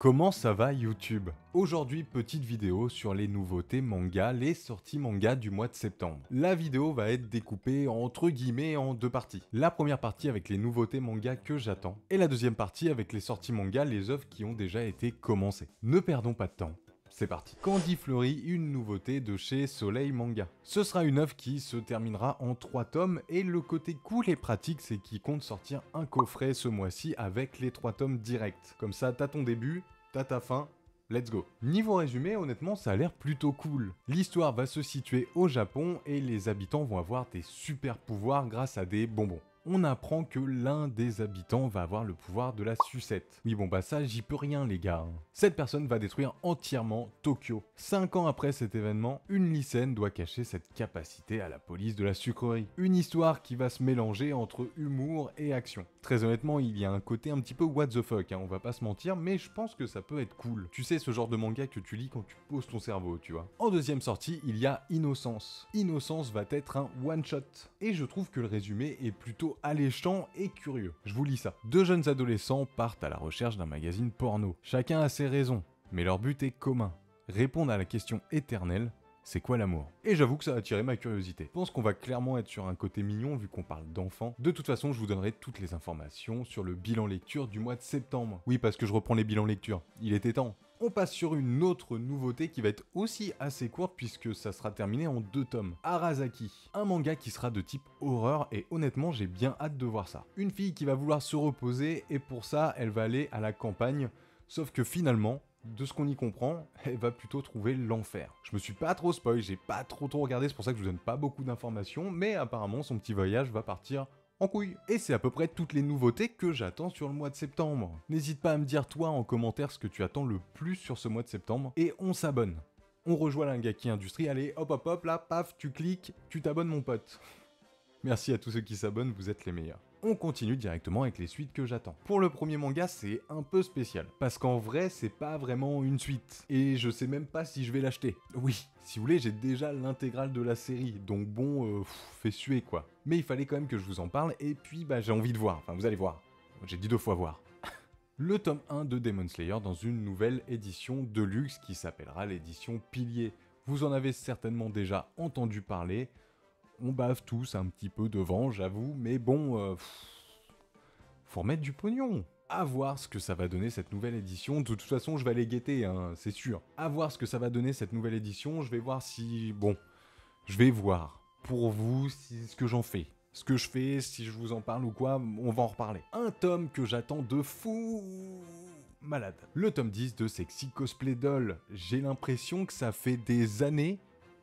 Comment ça va YouTube? Aujourd'hui, petite vidéo sur les nouveautés manga, les sorties manga du mois de septembre. La vidéo va être découpée entre guillemets en deux parties. La première partie avec les nouveautés manga que j'attends, et la deuxième partie avec les sorties manga, les œuvres qui ont déjà été commencées. Ne perdons pas de temps. C'est parti. Candy Fleury, une nouveauté de chez Soleil Manga. Ce sera une œuvre qui se terminera en 3 tomes et le côté cool et pratique c'est qu'il compte sortir un coffret ce mois-ci avec les 3 tomes directs. Comme ça t'as ton début, t'as ta fin, let's go. Niveau résumé, honnêtement ça a l'air plutôt cool. L'histoire va se situer au Japon et les habitants vont avoir des super pouvoirs grâce à des bonbons. On apprend que l'un des habitants va avoir le pouvoir de la sucette. Oui bon bah ça j'y peux rien les gars. Cette personne va détruire entièrement Tokyo. 5 ans après cet événement, une lycéenne doit cacher cette capacité à la police de la sucrerie. Une histoire qui va se mélanger entre humour et action. Très honnêtement il y a un côté un petit peu what the fuck, on va pas se mentir, mais je pense que ça peut être cool. Tu sais ce genre de manga que tu lis quand tu poses ton cerveau, tu vois. En deuxième sortie, il y a Innocence. Innocence va être un one shot. Et je trouve que le résumé est plutôt alléchant et curieux. Je vous lis ça. Deux jeunes adolescents partent à la recherche d'un magazine porno. Chacun a ses raisons, mais leur but est commun. Répondre à la question éternelle, c'est quoi l'amour? Et j'avoue que ça a attiré ma curiosité. Je pense qu'on va clairement être sur un côté mignon vu qu'on parle d'enfants. De toute façon, je vous donnerai toutes les informations sur le bilan lecture du mois de septembre. Oui, parce que je reprends les bilans lecture. Il était temps. On passe sur une autre nouveauté qui va être aussi assez courte puisque ça sera terminé en 2 tomes. Arasaki, un manga qui sera de type horreur et honnêtement j'ai bien hâte de voir ça. Une fille qui va vouloir se reposer et pour ça elle va aller à la campagne, sauf que finalement, de ce qu'on y comprend, elle va plutôt trouver l'enfer. Je me suis pas trop spoil, j'ai pas trop regardé, c'est pour ça que je vous donne pas beaucoup d'informations, mais apparemment son petit voyage va partir en couille. Et c'est à peu près toutes les nouveautés que j'attends sur le mois de septembre. N'hésite pas à me dire toi en commentaire ce que tu attends le plus sur ce mois de septembre, et on s'abonne. On rejoint l'Ingaki Industrie, allez hop hop hop là, paf, tu cliques, tu t'abonnes mon pote. Merci à tous ceux qui s'abonnent, vous êtes les meilleurs. On continue directement avec les suites que j'attends. Pour le premier manga, c'est un peu spécial, parce qu'en vrai, c'est pas vraiment une suite, et je sais même pas si je vais l'acheter. Oui, si vous voulez, j'ai déjà l'intégrale de la série, donc bon, fait suer quoi. Mais il fallait quand même que je vous en parle, et puis bah j'ai envie de voir, enfin vous allez voir. J'ai dit 2 fois voir. Le tome 1 de Demon Slayer dans une nouvelle édition de luxe qui s'appellera l'édition Pilier. Vous en avez certainement déjà entendu parler. On bave tous un petit peu devant, j'avoue, mais bon, faut remettre du pognon. À voir ce que ça va donner cette nouvelle édition. De toute façon, je vais aller guetter, hein, c'est sûr. À voir ce que ça va donner cette nouvelle édition. Je vais voir si... Bon, je vais voir. Pour vous, ce que j'en fais. Ce que je fais, si je vous en parle ou quoi, on va en reparler. Un tome que j'attends de fou... malade. Le tome 10 de Sexy Cosplay Doll. J'ai l'impression que ça fait des années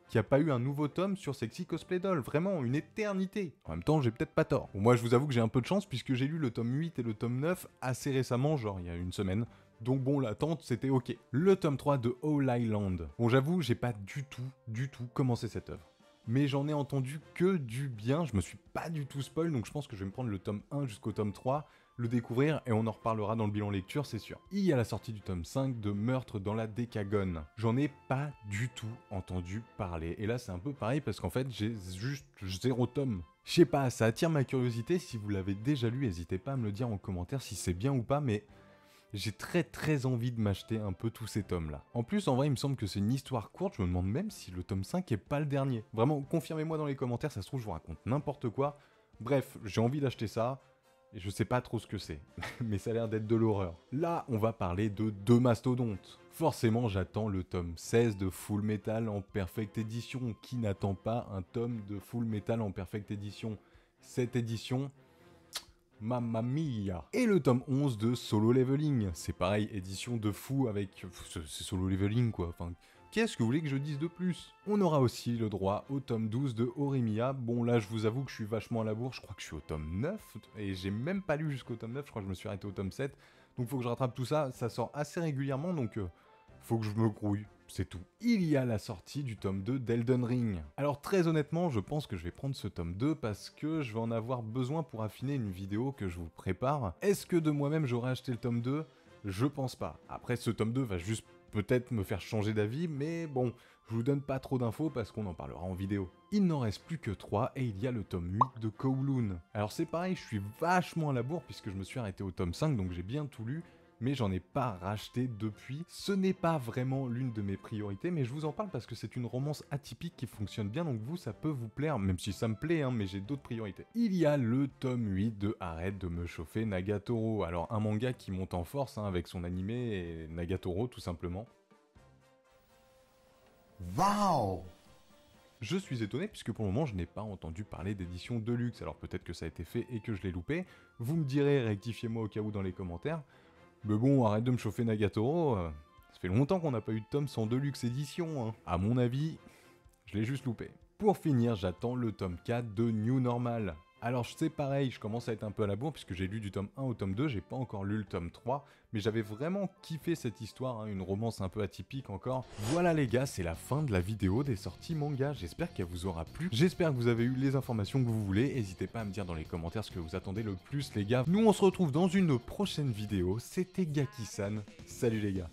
qu'il n'y a pas eu un nouveau tome sur Sexy Cosplay Doll, vraiment, une éternité. En même temps, j'ai peut-être pas tort. Bon, moi, je vous avoue que j'ai un peu de chance puisque j'ai lu le tome 8 et le tome 9 assez récemment, genre il y a une semaine. Donc bon, l'attente, c'était ok. Le tome 3 de All Island. Bon, j'avoue, j'ai pas du tout commencé cette œuvre. Mais j'en ai entendu que du bien, je me suis pas du tout spoil, donc je pense que je vais me prendre le tome 1 jusqu'au tome 3, le découvrir et on en reparlera dans le bilan lecture, c'est sûr. Il y a la sortie du tome 5 de Meurtre dans la Décagone. J'en ai pas du tout entendu parler. Et là, c'est un peu pareil parce qu'en fait, j'ai juste 0 tome. Je sais pas, ça attire ma curiosité. Si vous l'avez déjà lu, n'hésitez pas à me le dire en commentaire si c'est bien ou pas, mais j'ai très envie de m'acheter un peu tous ces tomes là. En plus, en vrai, il me semble que c'est une histoire courte, je me demande même si le tome 5 est pas le dernier. Vraiment, confirmez-moi dans les commentaires, ça se trouve, je vous raconte n'importe quoi. Bref, j'ai envie d'acheter ça. Et je sais pas trop ce que c'est, mais ça a l'air d'être de l'horreur. Là, on va parler de 2 mastodontes. Forcément, j'attends le tome 16 de Full Metal en Perfect Edition. Qui n'attend pas un tome de Full Metal en Perfect Edition? Cette édition, mamma mia. Et le tome 11 de Solo Leveling. C'est pareil, édition de fou avec... C'est Solo Leveling quoi, enfin... Qu'est-ce que vous voulez que je dise de plus? On aura aussi le droit au tome 12 de Horimiya. Bon là je vous avoue que je suis vachement à la bourre, je crois que je suis au tome 9, et j'ai même pas lu jusqu'au tome 9, je crois que je me suis arrêté au tome 7. Donc faut que je rattrape tout ça, ça sort assez régulièrement, donc faut que je me grouille, c'est tout. Il y a la sortie du tome 2 d'Elden Ring. Alors très honnêtement, je pense que je vais prendre ce tome 2 parce que je vais en avoir besoin pour affiner une vidéo que je vous prépare. Est-ce que de moi-même j'aurais acheté le tome 2? Je pense pas. Après ce tome 2 va juste peut-être me faire changer d'avis, mais bon, je vous donne pas trop d'infos parce qu'on en parlera en vidéo. Il n'en reste plus que 3 et il y a le tome 8 de Kowloon. Alors c'est pareil, je suis vachement à la bourre puisque je me suis arrêté au tome 5, donc j'ai bien tout lu, mais j'en ai pas racheté depuis. Ce n'est pas vraiment l'une de mes priorités, mais je vous en parle parce que c'est une romance atypique qui fonctionne bien, donc vous, ça peut vous plaire, même si ça me plaît, hein, mais j'ai d'autres priorités. Il y a le tome 8 de Arrête de me chauffer Nagatoro. Alors un manga qui monte en force, hein, avec son animé et Nagatoro tout simplement. Waouh! Je suis étonné puisque pour le moment je n'ai pas entendu parler d'édition Deluxe, alors peut-être que ça a été fait et que je l'ai loupé. Vous me direz, rectifiez-moi au cas où dans les commentaires. Mais bon, arrête de me chauffer Nagatoro, ça fait longtemps qu'on n'a pas eu de tome sans Deluxe édition, hein. À mon avis, je l'ai juste loupé. Pour finir, j'attends le tome 4 de New Normal. Alors c'est pareil, je commence à être un peu à la bourre puisque j'ai lu du tome 1 au tome 2, j'ai pas encore lu le tome 3, mais j'avais vraiment kiffé cette histoire, hein, une romance un peu atypique encore. Voilà les gars, c'est la fin de la vidéo des sorties manga, j'espère qu'elle vous aura plu, j'espère que vous avez eu les informations que vous voulez, n'hésitez pas à me dire dans les commentaires ce que vous attendez le plus les gars. Nous on se retrouve dans une prochaine vidéo, c'était Gaki-san, salut les gars.